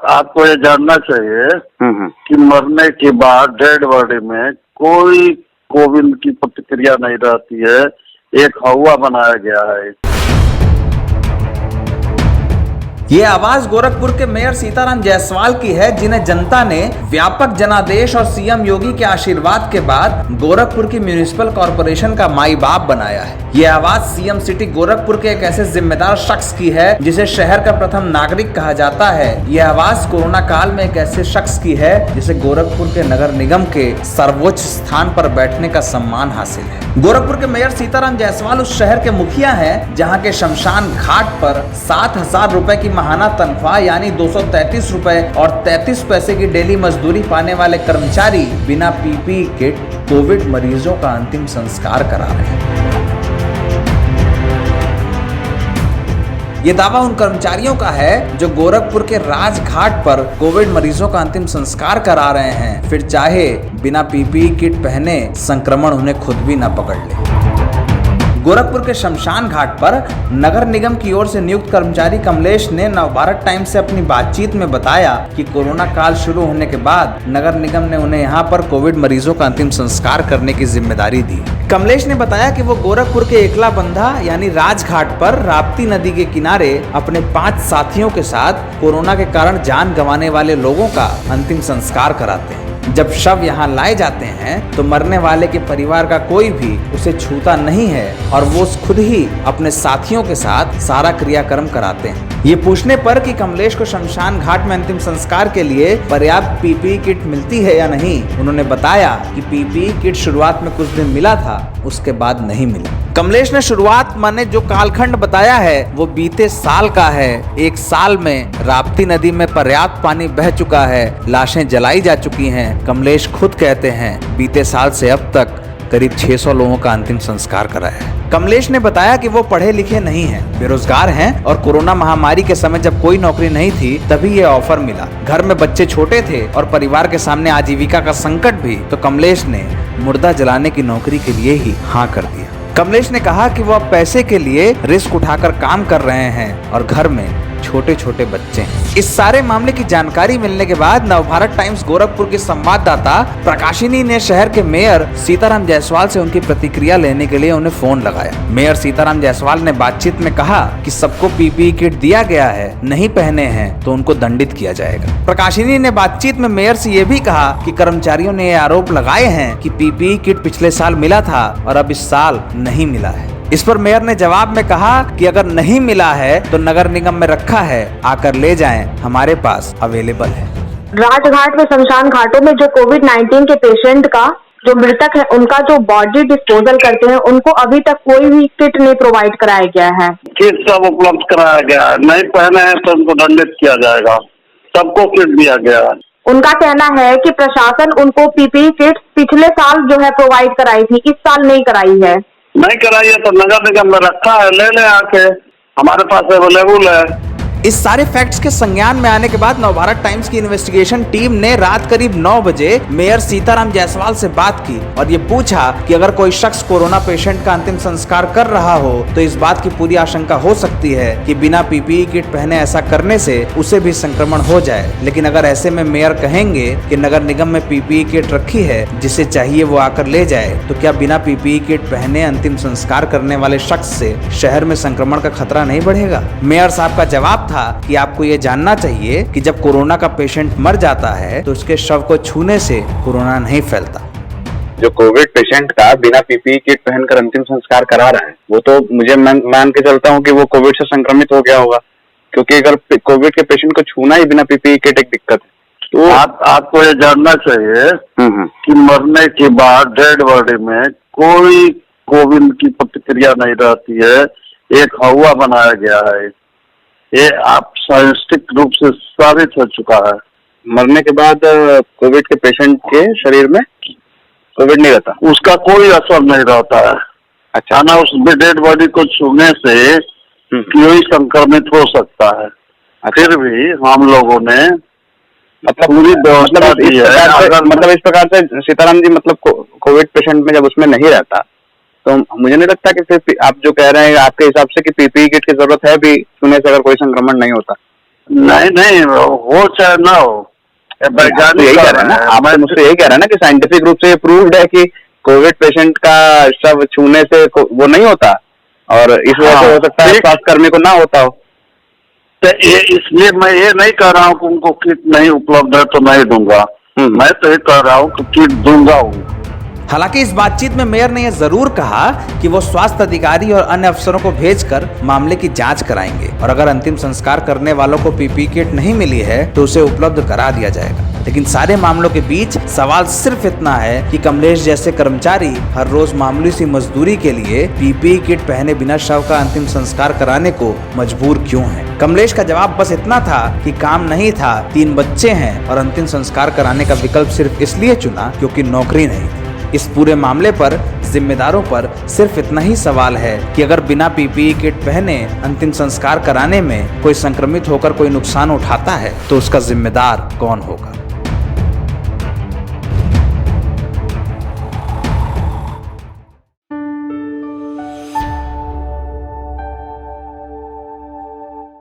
आपको ये जानना चाहिए कि मरने के बाद डेड बॉडी में कोई कोविड की प्रतिक्रिया नहीं रहती है, एक हवा बनाया गया है। ये आवाज गोरखपुर के मेयर सीताराम जायसवाल की है, जिन्हें जनता ने व्यापक जनादेश और सीएम योगी के आशीर्वाद के बाद गोरखपुर की म्युनिसिपल कॉरपोरेशन का माई बाप बनाया है। ये आवाज सीएम सिटी गोरखपुर के एक ऐसे जिम्मेदार शख्स की है जिसे शहर का प्रथम नागरिक कहा जाता है। ये आवाज कोरोना काल में एक ऐसे शख्स की है जिसे गोरखपुर के नगर निगम के सर्वोच्च स्थान पर बैठने का सम्मान हासिल है। गोरखपुर के मेयर सीताराम जायसवाल उस शहर के मुखिया हैं जहां के शमशान घाट पर 7,000 रुपए की महाना तनख्वाह यानी 233 रुपए और 33 पैसे की डेली मजदूरी पाने वाले कर्मचारी बिना पीपीई किट कोविड मरीजों का अंतिम संस्कार करा रहे हैं। ये दावा उन कर्मचारियों का है जो गोरखपुर के राजघाट पर कोविड मरीजों का अंतिम संस्कार करा रहे हैं, फिर चाहे बिना पीपीई किट पहने संक्रमण उन्हें खुद भी न पकड़ ले। गोरखपुर के शमशान घाट पर नगर निगम की ओर से नियुक्त कर्मचारी कमलेश ने नवभारत टाइम्स से अपनी बातचीत में बताया कि कोरोना काल शुरू होने के बाद नगर निगम ने उन्हें यहां पर कोविड मरीजों का अंतिम संस्कार करने की जिम्मेदारी दी। कमलेश ने बताया कि वो गोरखपुर के एकला बंधा यानी राजघाट पर राप्ती नदी के किनारे अपने 5 साथियों के साथ कोरोना के कारण जान गंवाने वाले लोगों का अंतिम संस्कार कराते हैं। जब शव यहाँ लाए जाते हैं तो मरने वाले के परिवार का कोई भी उसे छूता नहीं है और वो खुद ही अपने साथियों के साथ सारा क्रियाक्रम कराते हैं। ये पूछने पर कि कमलेश को शमशान घाट में अंतिम संस्कार के लिए पर्याप्त पीपीई किट मिलती है या नहीं, उन्होंने बताया कि पीपीई किट शुरुआत में कुछ दिन मिला था, उसके बाद नहीं मिला। कमलेश ने शुरुआत माने जो कालखंड बताया है वो बीते साल का है। 1 साल में राप्ती नदी में पर्याप्त पानी बह चुका है, लाशें जलाई जा चुकी हैं। कमलेश खुद कहते हैं बीते साल से अब तक करीब 600 लोगों का अंतिम संस्कार कराया है। कमलेश ने बताया कि वो पढ़े लिखे नहीं हैं, बेरोजगार हैं और कोरोना महामारी के समय जब कोई नौकरी नहीं थी तभी ये ऑफर मिला। घर में बच्चे छोटे थे और परिवार के सामने आजीविका का संकट भी, तो कमलेश ने मुर्दा जलाने की नौकरी के लिए ही हाँ कर दिया। कमलेश ने कहा कि वो अब पैसे के लिए रिस्क उठाकर काम कर रहे हैं और घर में छोटे छोटे बच्चे हैं। इस सारे मामले की जानकारी मिलने के बाद नवभारत टाइम्स गोरखपुर के संवाददाता प्रकाशिनी ने शहर के मेयर सीताराम जायसवाल से उनकी प्रतिक्रिया लेने के लिए उन्हें फोन लगाया। मेयर सीताराम जायसवाल ने बातचीत में कहा कि सबको पीपीई किट दिया गया है, नहीं पहने हैं तो उनको दंडित किया जाएगा। प्रकाशिनी ने बातचीत में मेयर से ये भी कहा कि कर्मचारियों ने ये आरोप लगाए हैं कि पीपीई किट पिछले साल मिला था और अब इस साल नहीं मिला है। इस पर मेयर ने जवाब में कहा कि अगर नहीं मिला है तो नगर निगम में रखा है, आकर ले जाएं, हमारे पास अवेलेबल है। राजघाट में शमशान घाटों में जो कोविड-19 के पेशेंट का जो मृतक है उनका जो बॉडी डिस्पोजल करते हैं उनको अभी तक कोई भी किट नहीं प्रोवाइड कराया गया है। किट सब उपलब्ध कराया गया है, नहीं पहने हैं तो उनको दंडित किया जाएगा। सबको किट दिया गया है। उनका कहना है कि प्रशासन उनको पीपीई किट पिछले साल जो है प्रोवाइड कराई थी, इस साल नहीं कराई है। नहीं कराइए तो नगर निगम में रखा है, ले लें आके, हमारे पास अवेलेबल है। इस सारे फैक्ट्स के संज्ञान में आने के बाद नवभारत टाइम्स की इन्वेस्टिगेशन टीम ने रात करीब 9 बजे मेयर सीताराम जायसवाल से बात की और ये पूछा कि अगर कोई शख्स कोरोना पेशेंट का अंतिम संस्कार कर रहा हो तो इस बात की पूरी आशंका हो सकती है कि बिना पीपीई किट पहने ऐसा करने से उसे भी संक्रमण हो जाए। लेकिन अगर ऐसे में मेयर कहेंगे कि नगर निगम में पीपीई किट रखी है, जिसे चाहिए वो आकर ले जाए, तो क्या बिना पीपीई किट पहने अंतिम संस्कार करने वाले शख्स से शहर में संक्रमण का खतरा नहीं बढ़ेगा? मेयर साहब का जवाब था कि आपको ये जानना चाहिए कि जब कोरोना का पेशेंट मर जाता है तो उसके शव को छूने से कोरोना नहीं फैलता। जो कोविड पेशेंट का बिना पीपीई किट पहनकर अंतिम संस्कार करा रहा है वो तो मुझे मान के चलता हूँ कि वो कोविड से संक्रमित हो गया होगा, क्योंकि अगर कोविड के पेशेंट को छूना ही बिना पीपीई किट एक दिक्कत है। तो आपको ये जानना चाहिए कि मरने के बाद डेड बॉडी में कोई कोविड की प्रतिक्रिया नहीं रहती है, एक हवा बनाया गया है। ये आप साइंटिफिक रूप से साबित हो चुका है। मरने के बाद कोविड के पेशेंट के शरीर में कोविड नहीं रहता, उसका कोई असर नहीं रहता है। अच्छा, ना उस डेड बॉडी को छूने से कोई संक्रमित हो सकता है। फिर भी हम लोगों ने पूरी व्यवस्था दी है। मतलब इस प्रकार से सीताराम जी, मतलब कोविड पेशेंट में जब उसमें नहीं रहता तो मुझे नहीं लगता कि फिर आप जो कह रहे हैं आपके हिसाब से कि पीपीई किट की जरूरत है भी, छूने से अगर कोई संक्रमण नहीं होता, नहीं नहीं, हो चाहे ना हो, आप तो वैज्ञानिक यही कह रहे हैं ना, आप तो मुझसे यही कह रहे हैं ना कि साइंटिफिक रूप से ये प्रूव्ड है कि कोविड पेशेंट का शव छूने से वो नहीं होता, और इस वजह से हो सकता है स्वास्थ्य कर्मी को ना होता हो। तो ये इसलिए मैं ये नहीं कह रहा हूँ कि उनको किट नहीं उपलब्ध है तो नहीं दूंगा, मैं तो ये कह रहा हूँ कि किट दूंगा हूँ। हालांकि इस बातचीत में मेयर ने यह जरूर कहा कि वो स्वास्थ्य अधिकारी और अन्य अफसरों को भेजकर मामले की जांच कराएंगे और अगर अंतिम संस्कार करने वालों को पीपीई किट नहीं मिली है तो उसे उपलब्ध करा दिया जाएगा। लेकिन सारे मामलों के बीच सवाल सिर्फ इतना है कि कमलेश जैसे कर्मचारी हर रोज मामूली सी मजदूरी के लिए पीपीई किट पहने बिना शव का अंतिम संस्कार कराने को मजबूर क्यों हैं? कमलेश का जवाब बस इतना था कि काम नहीं था, 3 बच्चे हैं और अंतिम संस्कार कराने का विकल्प सिर्फ इसलिए चुना क्योंकि नौकरी नहीं थी। इस पूरे मामले पर जिम्मेदारों पर सिर्फ इतना ही सवाल है कि अगर बिना पीपीई किट पहने अंतिम संस्कार कराने में कोई संक्रमित होकर कोई नुकसान उठाता है तो उसका जिम्मेदार कौन होगा?